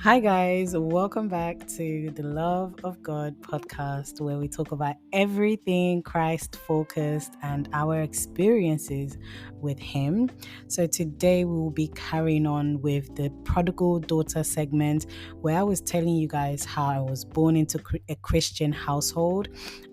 Hi, guys. Welcome back to the Love of God podcast, where we talk about everything Christ focused and our experiences with Him. So, today we will be carrying on with the prodigal daughter segment, where I was telling you guys how I was born into a Christian household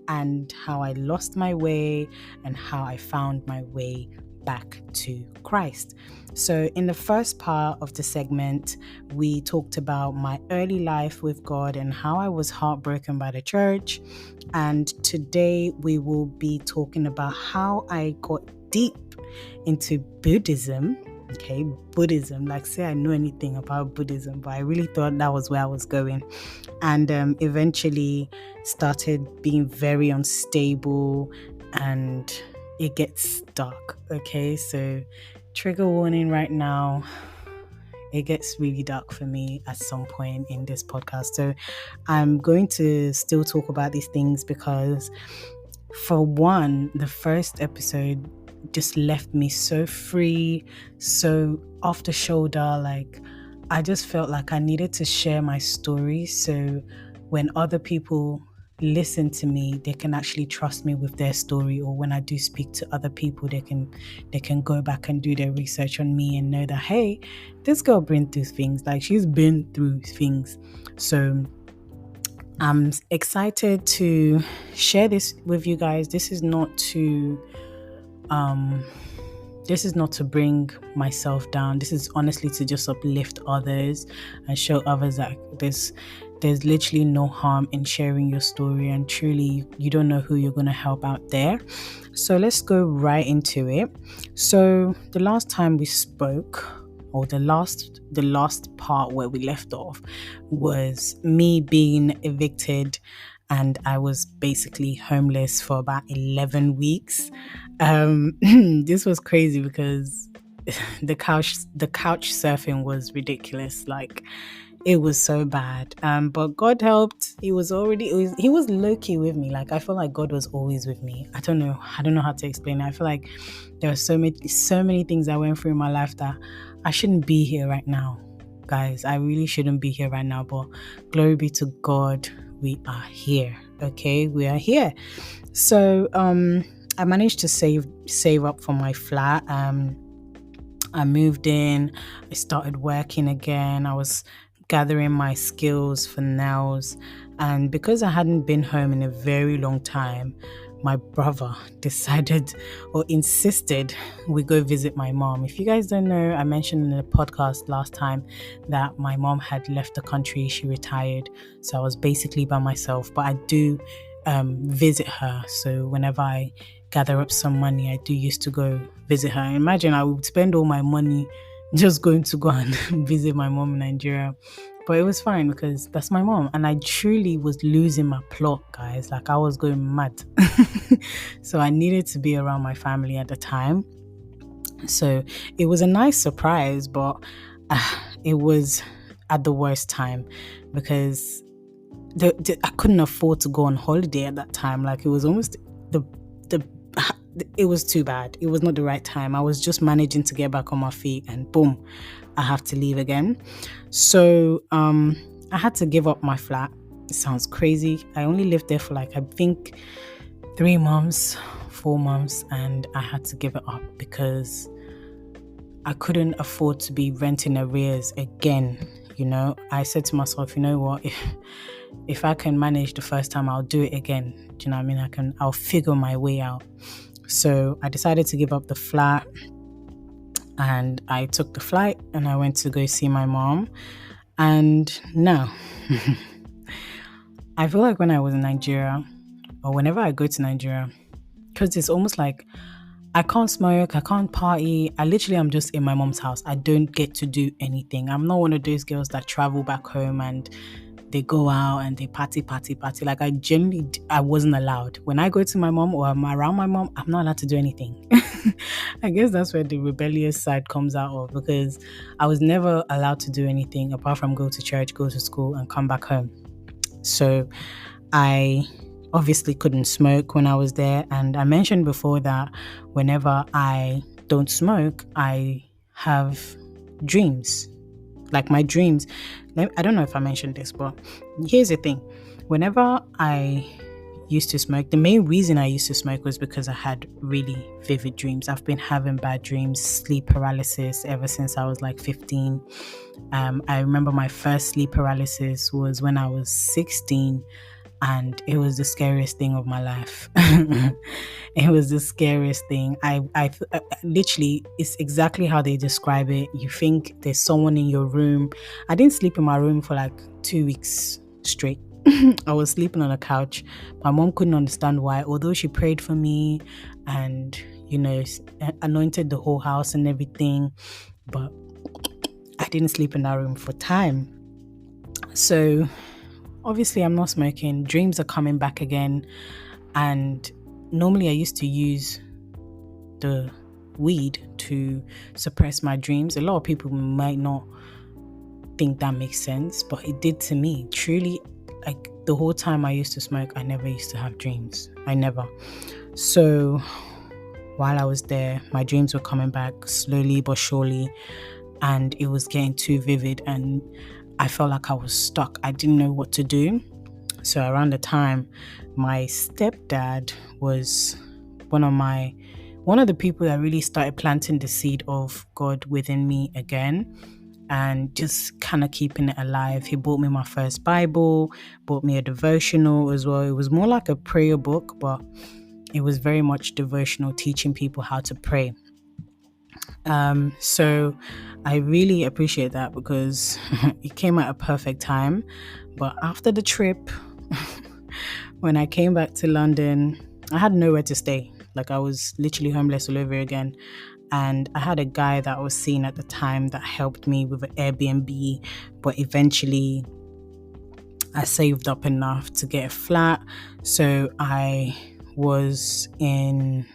and how I lost my way and how I found my way back to Christ. So, in the first part of the segment, we talked about my early life with God and how I was heartbroken by the church. And today we will be talking about how I got deep into Buddhism. Okay, Buddhism. Like, say I know anything about Buddhism, but I really thought that was where I was going. And eventually started being very unstable and it gets dark. Okay, so trigger warning right now. It gets really dark for me at some point in this podcast. So I'm going to still talk about these things because, for one, the first episode just left me so free, so off the shoulder. Like, I just felt like I needed to share my story. So when other people listen to me, they can actually trust me with their story, or when I do speak to other people, they can go back and do their research on me and know that, hey, this girl been through things, like she's been through things. So I'm excited to share this with you guys. This is not to bring myself down. This is honestly to just uplift others and show others that there's literally no harm in sharing your story, and truly you don't know who you're going to help out there. So let's go right into it. So the last time we spoke, or the last part where we left off, was me being evicted, and I was basically homeless for about 11 weeks. This was crazy because the couch surfing was ridiculous. Like, it was so bad. But God helped. He was low-key with me. Like, I feel like God was always with me. I don't know how to explain it. I feel like there are so many things I went through in my life that I shouldn't be here right now. Guys, I really shouldn't be here right now, but glory be to God, we are here. Okay, we are here. So I managed to save up for my flat. I moved in, I started working again. I was gathering my skills for nails, and because I hadn't been home in a very long time, my brother decided or insisted we go visit my mom. If you guys don't know, I mentioned in the podcast last time that my mom had left the country. She retired, so I was basically by myself, but I do visit her. So whenever I gather up some money, I do used to go visit her. Imagine I would spend all my money just going to go and visit my mom in Nigeria. But it was fine because that's my mom. And I truly was losing my plot, guys. Like, I was going mad. So I needed to be around my family at the time. So it was a nice surprise, but it was at the worst time because I couldn't afford to go on holiday at that time. Like, it was almost it was too bad. It was not the right time. I was just managing to get back on my feet, and boom, I have to leave again. So I had to give up my flat. It sounds crazy. I only lived there for like, I think 3 months, 4 months, and I had to give it up because I couldn't afford to be renting arrears again. You know, I said to myself, you know what, if I can manage the first time, I'll do it again. Do you know what I mean? I'll figure my way out. So I decided to give up the flat, and I took the flight and I went to go see my mom. And now I feel like when I was in Nigeria, or whenever I go to Nigeria, because it's almost like I can't smoke, I can't party. I literally am just in my mom's house. I don't get to do anything. I'm not one of those girls that travel back home and they go out and they party. Like, I wasn't allowed. When I go to my mom or I'm around my mom, I'm not allowed to do anything. I guess that's where the rebellious side comes out of, because I was never allowed to do anything apart from go to church, go to school, and come back home. So I obviously couldn't smoke when I was there. And I mentioned before that whenever I don't smoke, I have dreams. Like my dreams, I don't know if I mentioned this, but here's the thing. Whenever I used to smoke, the main reason I used to smoke was because I had really vivid dreams. I've been having bad dreams, sleep paralysis ever since I was like 15. I remember my first sleep paralysis was when I was 16, and it was the scariest thing of my life. It was the scariest thing. I literally, it's exactly how they describe it. You think there's someone in your room. I didn't sleep in my room for like 2 weeks straight. I was sleeping on a couch. My mom couldn't understand why, although she prayed for me and, anointed the whole house and everything. But I didn't sleep in that room for time. So obviously I'm not smoking. Dreams are coming back again. And normally I used to use the weed to suppress my dreams. A lot of people might not think that makes sense, but it did to me. Truly, like the whole time I used to smoke, I never used to have dreams. I never. So while I was there, my dreams were coming back slowly but surely, and it was getting too vivid, and I felt like I was stuck. I didn't know what to do. So around the time, my stepdad was one of the people that really started planting the seed of God within me again, and just kind of keeping it alive. He bought me my first Bible, bought me a devotional as well. It was more like a prayer book, but it was very much devotional, teaching people how to pray. So I really appreciate that because it came at a perfect time. But after the trip, when I came back to London, I had nowhere to stay. Like I was literally homeless all over again. And I had a guy that I was seeing at the time that helped me with an Airbnb. But eventually I saved up enough to get a flat. So I was in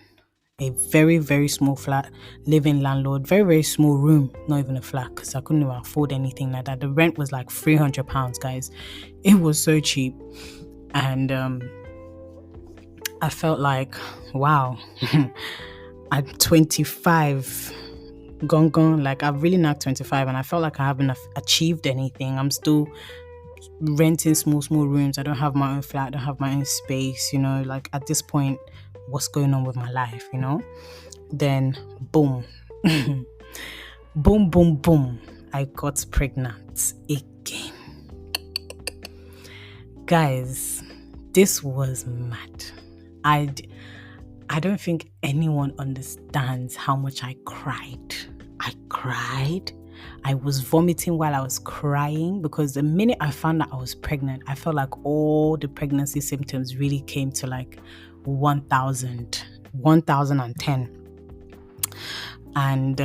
a very, very small flat, living landlord, very, very small room, not even a flat, because I couldn't even afford anything like that. The rent was like £300, guys. It was so cheap. And I felt like, wow, I'm 25, gone. Like I've really not 25, and I felt like I haven't achieved anything. I'm still renting small rooms. I don't have my own flat. I don't have my own space. Like at this point, what's going on with my life? Then boom, boom, I got pregnant again. Guys, this was mad. I don't think anyone understands how much I cried. I was vomiting while I was crying because the minute I found out I was pregnant, I felt like all the pregnancy symptoms really came to like 1010. And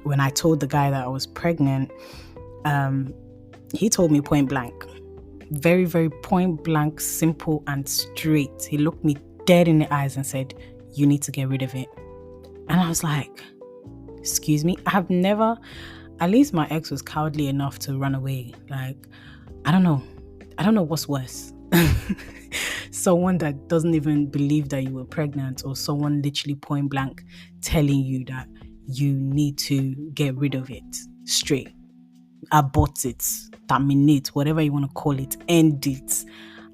when I told the guy that I was pregnant, he told me point blank, very, very point blank, simple and straight. He looked me dead in the eyes and said, "You need to get rid of it." And I was like, excuse me? I have never, at least my ex was cowardly enough to run away. Like, I don't know what's worse. Someone that doesn't even believe that you were pregnant, or someone literally point blank telling you that you need to get rid of it straight, abort it, terminate, whatever you want to call it, end it.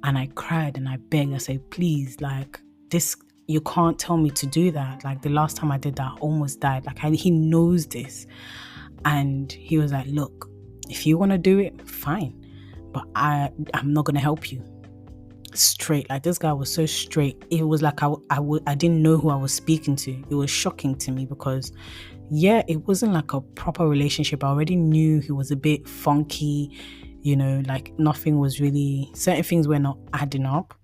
And I cried and I begged. I said, please, like this, you can't tell me to do that. Like the last time I did that, I almost died. Like he knows this. And he was like, look, if you want to do it, fine, but I'm not going to help you. Straight. Like this guy was so straight. It was like I didn't know who I was speaking to. It was shocking to me because it wasn't like a proper relationship. I already knew he was a bit funky, like nothing was really, certain things were not adding up.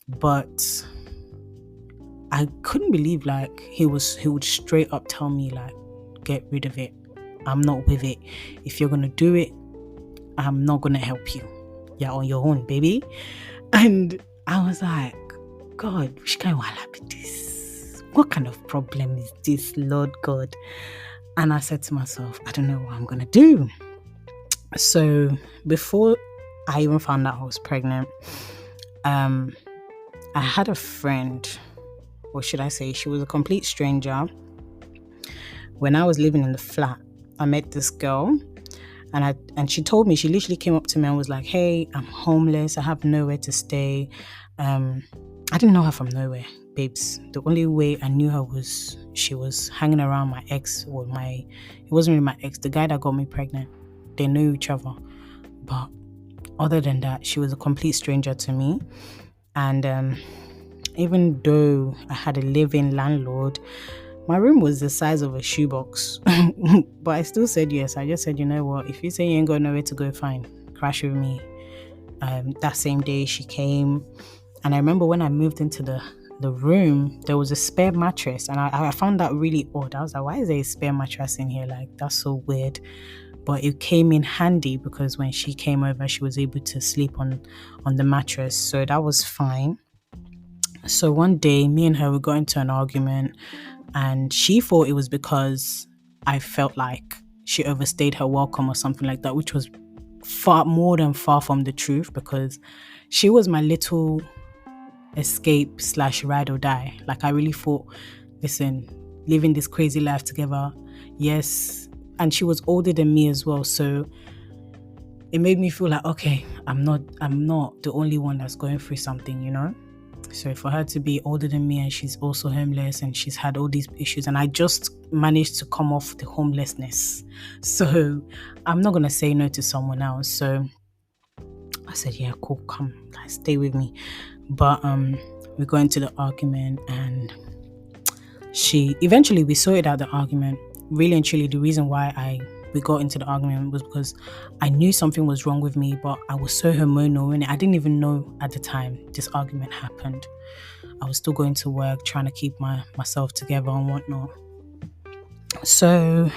But I couldn't believe like he would straight up tell me like, get rid of it. I'm not with it. If you're gonna do it, I'm not gonna help you. You're on your own, baby. And I was like, God, which kind of wala be this? What kind of problem is this, Lord God? And I said to myself, I don't know what I'm gonna do. So before I even found out I was pregnant, I had a friend, or should I say, she was a complete stranger. When I was living in the flat, I met this girl, And she told me, she literally came up to me and was like, "Hey, I'm homeless. I have nowhere to stay." I didn't know her from nowhere, babes. The only way I knew her was she was hanging around my ex, or it wasn't really my ex, the guy that got me pregnant. They knew each other. But other than that, she was a complete stranger to me. And even though I had a live-in landlord, my room was the size of a shoebox. But I still said yes. I just said, you know what, if you say you ain't got nowhere to go, fine, crash with me. That same day she came, and I remember when I moved into the room, there was a spare mattress, and I found that really odd. I was like, why is there a spare mattress in here? Like, that's so weird. But it came in handy because when she came over, she was able to sleep on the mattress, so that was fine. So one day, me and her, we got into an argument, and she thought it was because I felt like she overstayed her welcome or something like that, which was far from the truth, because she was my little escape / ride or die. Like, I really thought, listen, living this crazy life together, yes. And she was older than me as well, so it made me feel like, okay, I'm not the only one that's going through something, you know. So for her to be older than me, and she's also homeless, and she's had all these issues, and I just managed to come off the homelessness, so I'm not gonna say no to someone else. So I said, yeah, cool, come, like, stay with me. But we got into the argument, and we sorted out the argument. Really and truly, the reason why we got into the argument was because I knew something was wrong with me, but I was so hormonal, and I didn't even know at the time this argument happened. I was still going to work, trying to keep myself together and whatnot. So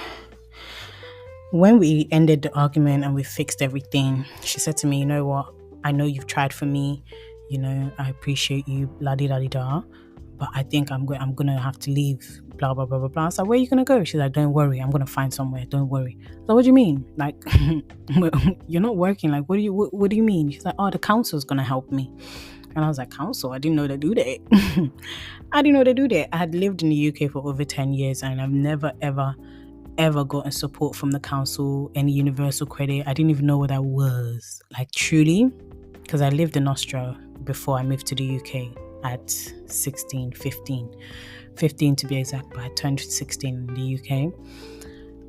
when we ended the argument and we fixed everything, she said to me, you know what, I know you've tried for me, you know, I appreciate you, la-di-da-di-da, but I think I'm going to have to leave, blah, blah, blah, blah, blah. I was like, where are you going to go? She's like, don't worry, I'm going to find somewhere, don't worry. So what do you mean? Like, you're not working. Like, what do you mean? She's like, oh, the council's going to help me. And I was like, council? I didn't know they do that. I didn't know they do that. I had lived in the UK for over 10 years, and I've never, ever gotten support from the council, any universal credit. I didn't even know what that was. Like, truly, because I lived in Austria before I moved to the UK. At 15 to be exact, but I turned 16 in the UK.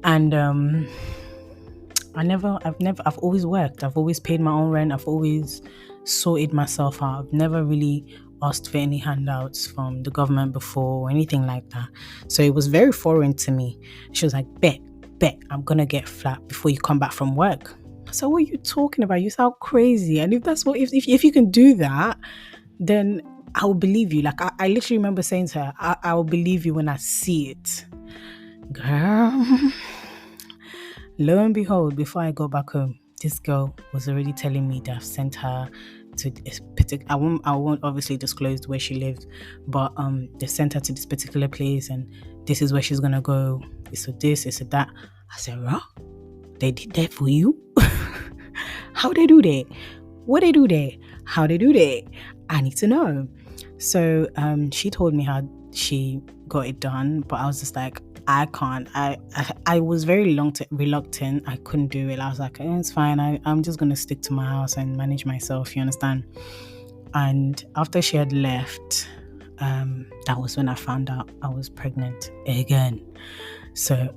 And I've always worked. I've always paid my own rent. I've always sorted myself out. I've never really asked for any handouts from the government before or anything like that. So it was very foreign to me. She was like, bet, I'm gonna get flat before you come back from work. So what are you talking about? You sound crazy. And if that's what, if you can do that, then I will believe you. Like, I literally remember saying to her, I will believe you when I see it. Girl. Lo and behold, before I got back home, this girl was already telling me that I've sent her to this particular, I won't obviously disclose where she lived, but they sent her to this particular place, and this is where she's gonna go. It's a this, it's a that. I said, "Rah, they did that for you? How they do that? What they do there? How they do that? I need to know." So she told me how she got it done, but I was just like, I can't. I was very reluctant. I couldn't do it. I was like, it's fine. I'm just going to stick to my house and manage myself, you understand? And after she had left, that was when I found out I was pregnant again. So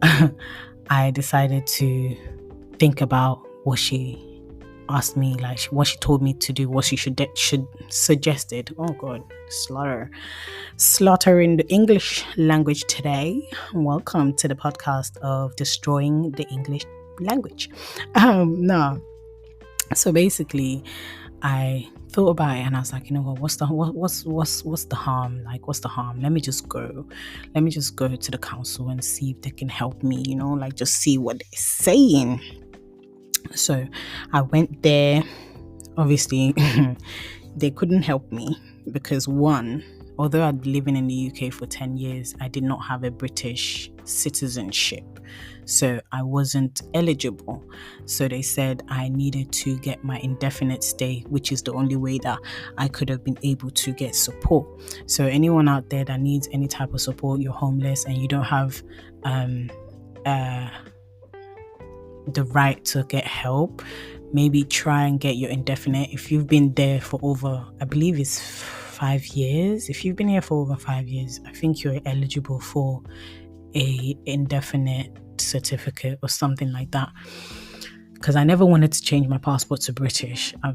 I decided to think about what she asked me, like what she told me to do, what she should suggested. Oh God, slaughter in the English language today. Welcome to the podcast of destroying the English language. No. So basically, I thought about it, and I was like, you know what? What's the harm? Like, what's the harm? Let me just go to the council and see if they can help me. You know, like just see what they're saying. So I went there. Obviously, they couldn't help me because one, although I'd been living in the UK for 10 years, I did not have a British citizenship. So I wasn't eligible. So they said I needed to get my indefinite stay, which is the only way that I could have been able to get support. So anyone out there that needs any type of support, you're homeless and you don't have the right to get help, maybe try and get your indefinite. If you've been there for over, I believe it's 5 years. If you've been here for over 5 years, I think you're eligible for a indefinite certificate or something like that. Because I never wanted to change my passport to British. I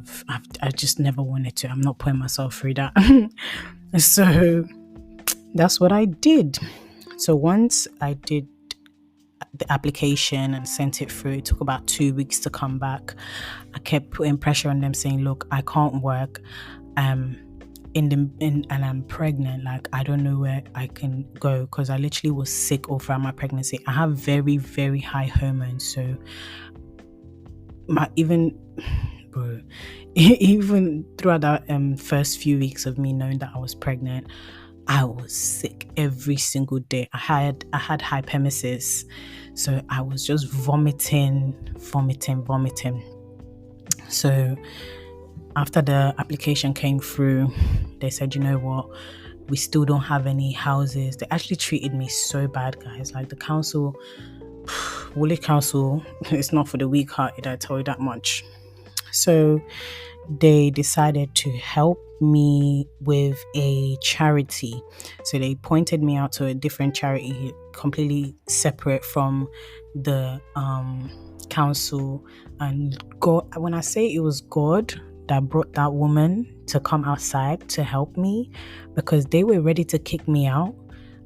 just never wanted to. I'm not putting myself through that. So that's what I did. So once I did the application and sent it through, it took about 2 weeks to come back. I kept putting pressure on them, saying, look, I can't work. And I'm pregnant. Like, I don't know where I can go, because I literally was sick all throughout my pregnancy. I have very, very high hormones. So even throughout that first few weeks of me knowing that I was pregnant, I was sick every single day. I had hyperemesis, so I was just vomiting. So after the application came through, they said, you know what, we still don't have any houses. They actually treated me so bad, guys. Like, the council, Woolwich Council, it's not for the weak-hearted, I tell you that much. So they decided to help me with a charity. So they pointed me out to a different charity, completely separate from the council. And God, when I say it was God that brought that woman to come outside to help me, because they were ready to kick me out.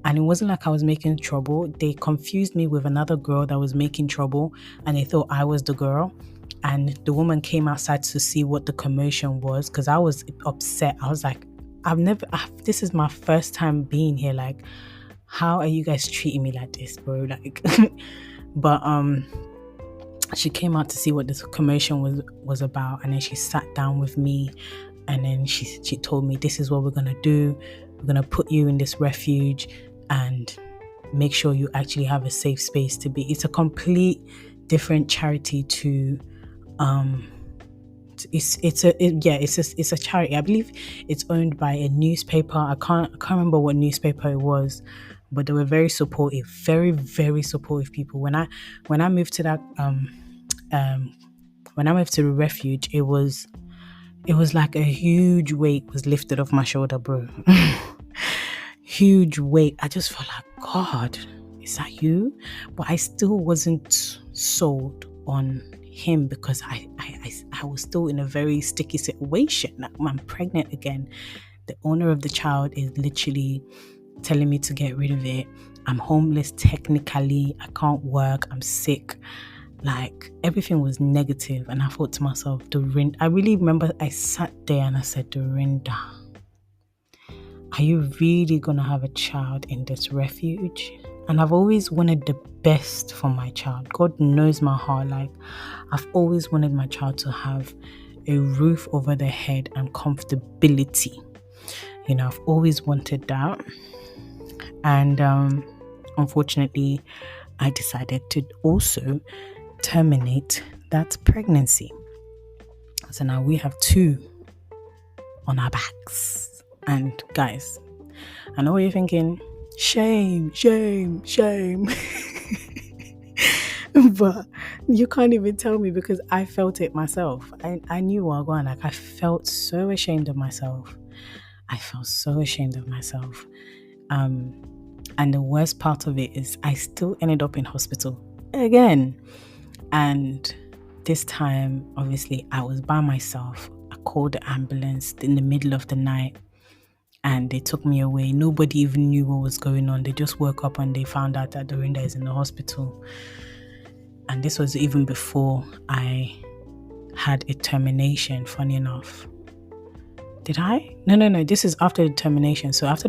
And it wasn't like I was making trouble. They confused me with another girl that was making trouble, and they thought I was the girl. And the woman came outside to see what the commotion was, because I was upset. I was like, this is my first time being here. Like, how are you guys treating me like this, bro? Like, but she came out to see what this commotion was about, and then she sat down with me, and then she told me, this is what we're gonna do. We're gonna put you in this refuge and make sure you actually have a safe space to be. It's a complete different charity to it's a charity. I believe it's owned by a newspaper. I can't remember what newspaper it was, but they were very supportive, very, very supportive people. When I moved to that when I moved to the refuge, it was like a huge weight was lifted off my shoulder, bro. Huge weight. I just felt like, God, is that you? But I still wasn't sold on him, because I was still in a very sticky situation. Like, I'm pregnant again. The owner of the child is literally telling me to get rid of it. I'm homeless technically. I can't work. I'm sick. Like, everything was negative. And I thought to myself, Dorinda, I really remember I sat there and I said, Dorinda, are you really going to have a child in this refuge? And I've always wanted the best for my child. God knows my heart. Like, I've always wanted my child to have a roof over their head and comfortability. You know, I've always wanted that. And unfortunately, I decided to also terminate that pregnancy. So now we have 2 on our backs. And guys, I know what you're thinking. Shame. But you can't even tell me, because I felt it myself. I knew what I was going. Like, I felt so ashamed of myself. And the worst part of it is I still ended up in hospital again. And this time, obviously, I was by myself. I called the ambulance in the middle of the night, and they took me away. Nobody even knew what was going on. They just woke up and they found out that Dorinda is in the hospital. And this was even before I had a termination, funny enough. Did I? No. This is after the termination. So after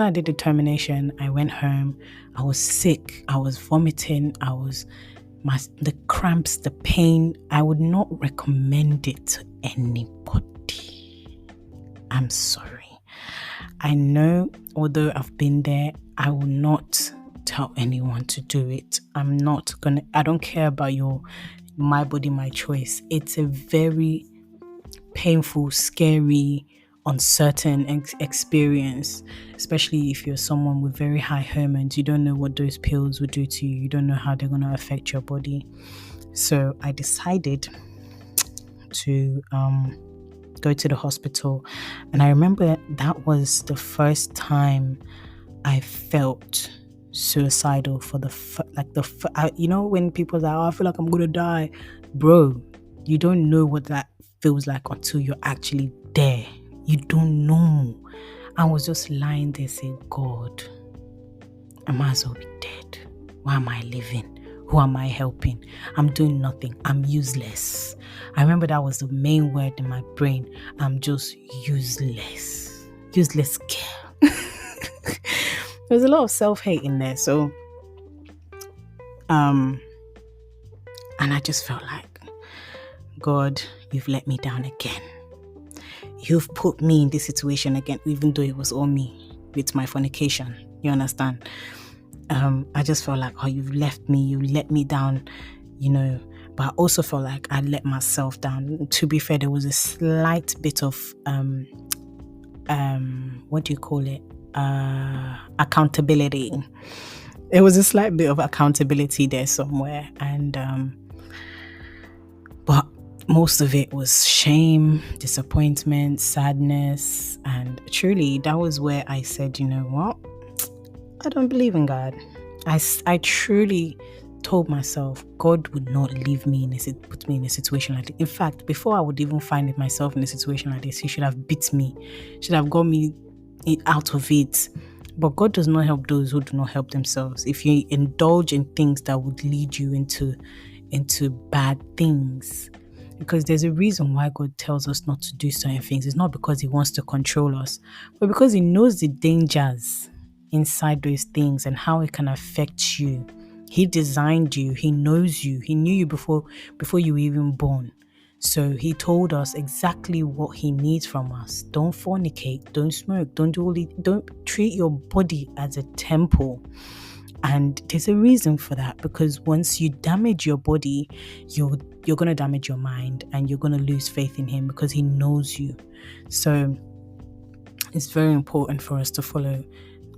I did the termination, I went home. I was sick. I was vomiting. The cramps, the pain. I would not recommend it to anybody. I'm sorry. I know, although I've been there, I will not tell anyone to do it. I don't care about my body, my choice. It's a very painful, scary, uncertain experience, especially if you're someone with very high hormones. You don't know what those pills will do to you. You don't know how they're going to affect your body. So I decided to go to the hospital, and I remember that was the first time I felt suicidal for when people are like, oh, I feel like I'm gonna die, bro. You don't know what that feels like until you're actually there. You don't know. I was just lying there saying, God, I might as well be dead. Why am I living? Who am I helping? I'm doing nothing. I'm useless. I remember that was the main word in my brain. I'm just useless. Useless girl. There's a lot of self-hate in there. So, and I just felt like, God, you've let me down again. You've put me in this situation again, even though it was all me with my fornication. You understand? I just felt like, oh, you've left me, you let me down, but I also felt like I let myself down. To be fair, there was a slight bit of what do you call it? Accountability. There was a slight bit of accountability there somewhere, and but most of it was shame, disappointment, sadness, and truly that was where I said, you know what? I don't believe in God. I truly told myself God would not leave me put me in a situation like this. In fact, before I would even find myself in a situation like this, He should have beat me, should have got me out of it. But God does not help those who do not help themselves. If you indulge in things that would lead you into bad things, because there's a reason why God tells us not to do certain things. It's not because He wants to control us, but because He knows the dangers inside those things and how it can affect you. He designed you. He knows you. He knew you before you were even born. So He told us exactly what He needs from us. Don't fornicate. Don't smoke. Don't treat your body as a temple. And there's a reason for that, because once you damage your body, you're going to damage your mind, and you're going to lose faith in Him, because He knows you. So it's very important for us to follow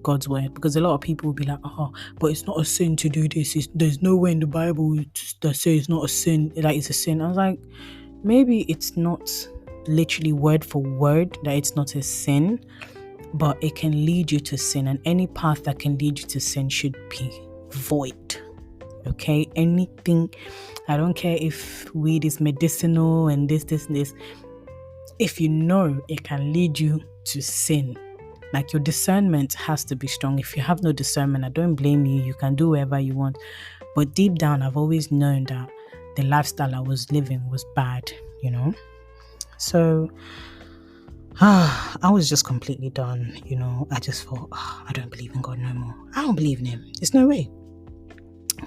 God's word, because a lot of people will be like, oh, but it's not a sin to do this. There's nowhere in the Bible that says it's not a sin, like it's a sin. I was like, maybe it's not literally word for word that it's not a sin, but it can lead you to sin, and any path that can lead you to sin should be void. Okay, anything. I don't care if weed is medicinal and this. If you know it can lead you to sin, like, your discernment has to be strong. If you have no discernment, I don't blame you. You can do whatever you want. But deep down, I've always known that the lifestyle I was living was bad, So I was just completely done, I just thought, I don't believe in God no more. I don't believe in Him. There's no way.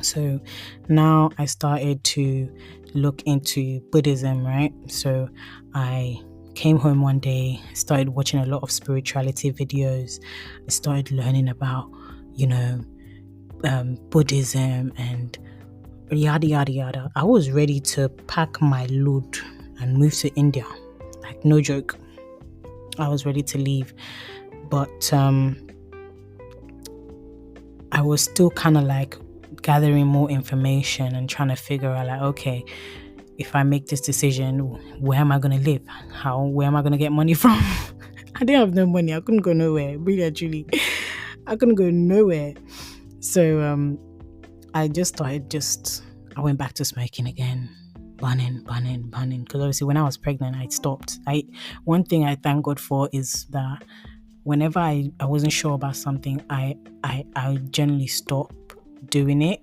So now I started to look into Buddhism, right? So I came home one day, started watching a lot of spirituality videos. I started learning about, Buddhism and yada, yada, yada. I was ready to pack my load and move to India. Like, no joke. I was ready to leave. But I was still kind of like gathering more information and trying to figure out, like, okay, if I make this decision, where am I going to live? Where am I going to get money from? I didn't have no money. I couldn't go nowhere. Really, actually, I couldn't go nowhere. So I went back to smoking again, burning. Because obviously when I was pregnant, I stopped. One thing I thank God for is that whenever I wasn't sure about something, I generally stop doing it.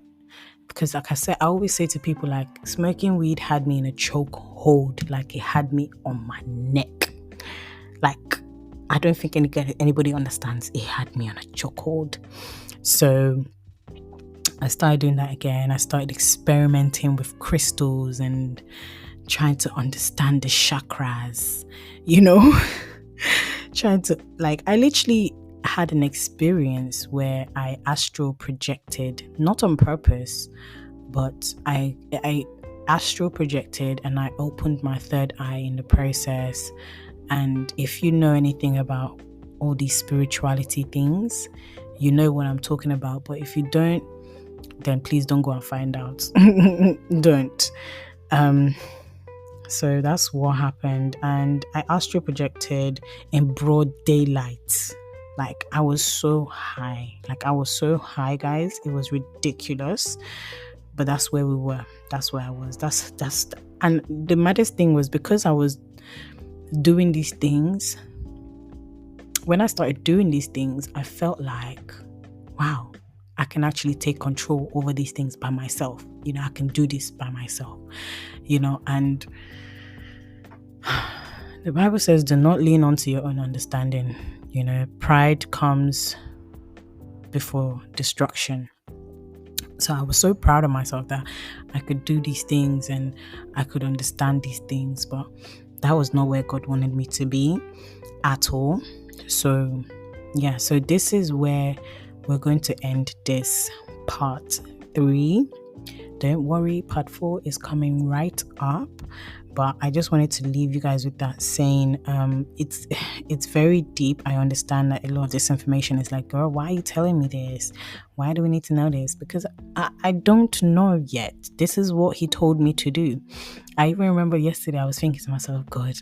Because like I said, I always say to people, like, smoking weed had me in a choke hold. Like, it had me on my neck. Like, I don't think anybody understands. It had me on a choke hold. So I started doing that again. I started experimenting with crystals and trying to understand the chakras, trying to, like, I literally had an experience where I astral projected, not on purpose, but I astral projected, and I opened my third eye in the process. And if you know anything about all these spirituality things, you know what I'm talking about. But if you don't, then please don't go and find out. Don't. So that's what happened, and I astral projected in broad daylight. Like I was so high, guys. It was ridiculous, but that's where we were. That's where I was. And the maddest thing was, because I was doing these things. When I started doing these things, I felt like, wow, I can actually take control over these things by myself. I can do this by myself. And the Bible says, do not lean onto your own understanding. Pride comes before destruction. So I was so proud of myself that I could do these things and I could understand these things, but that was not where God wanted me to be at all. So this is where we're going to end this part 3. Don't worry, part 4 is coming right up. But I just wanted to leave you guys with that saying, it's very deep. I understand that a lot of this information is like, girl, why are you telling me this? Why do we need to know this? Because I don't know yet. This is what he told me to do. I even remember yesterday I was thinking to myself, God,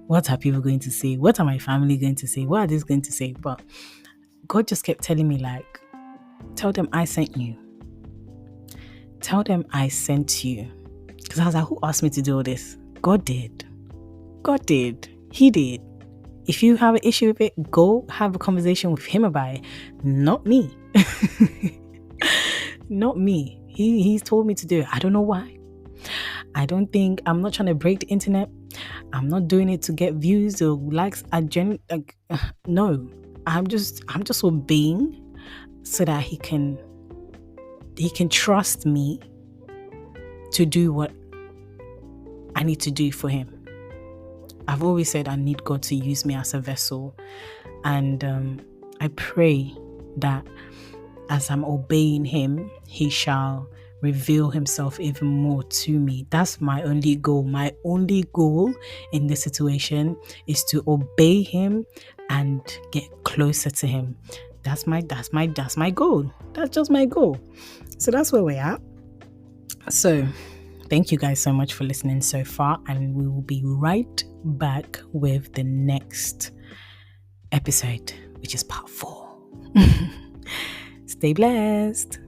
what are people going to say? What are my family going to say? What are they going to say? But God just kept telling me, like, tell them I sent you. Tell them I sent you. Because I was like, who asked me to do all this? God did. He did. If you have an issue with it, go have a conversation with him about it. Not me. Not me. He's told me to do it. I don't know why. I'm not trying to break the internet. I'm not doing it to get views or likes. No. I'm just obeying so that he can trust me to do what I need to do for him. I've always said I need God to use me as a vessel, and I pray that as I'm obeying him, he shall reveal himself even more to me. That's my only goal. My only goal in this situation is to obey him and get closer to him. That's my goal. That's just my goal. So that's where we're at. So thank you guys so much for listening so far, and we will be right back with the next episode, which is part 4. Stay blessed.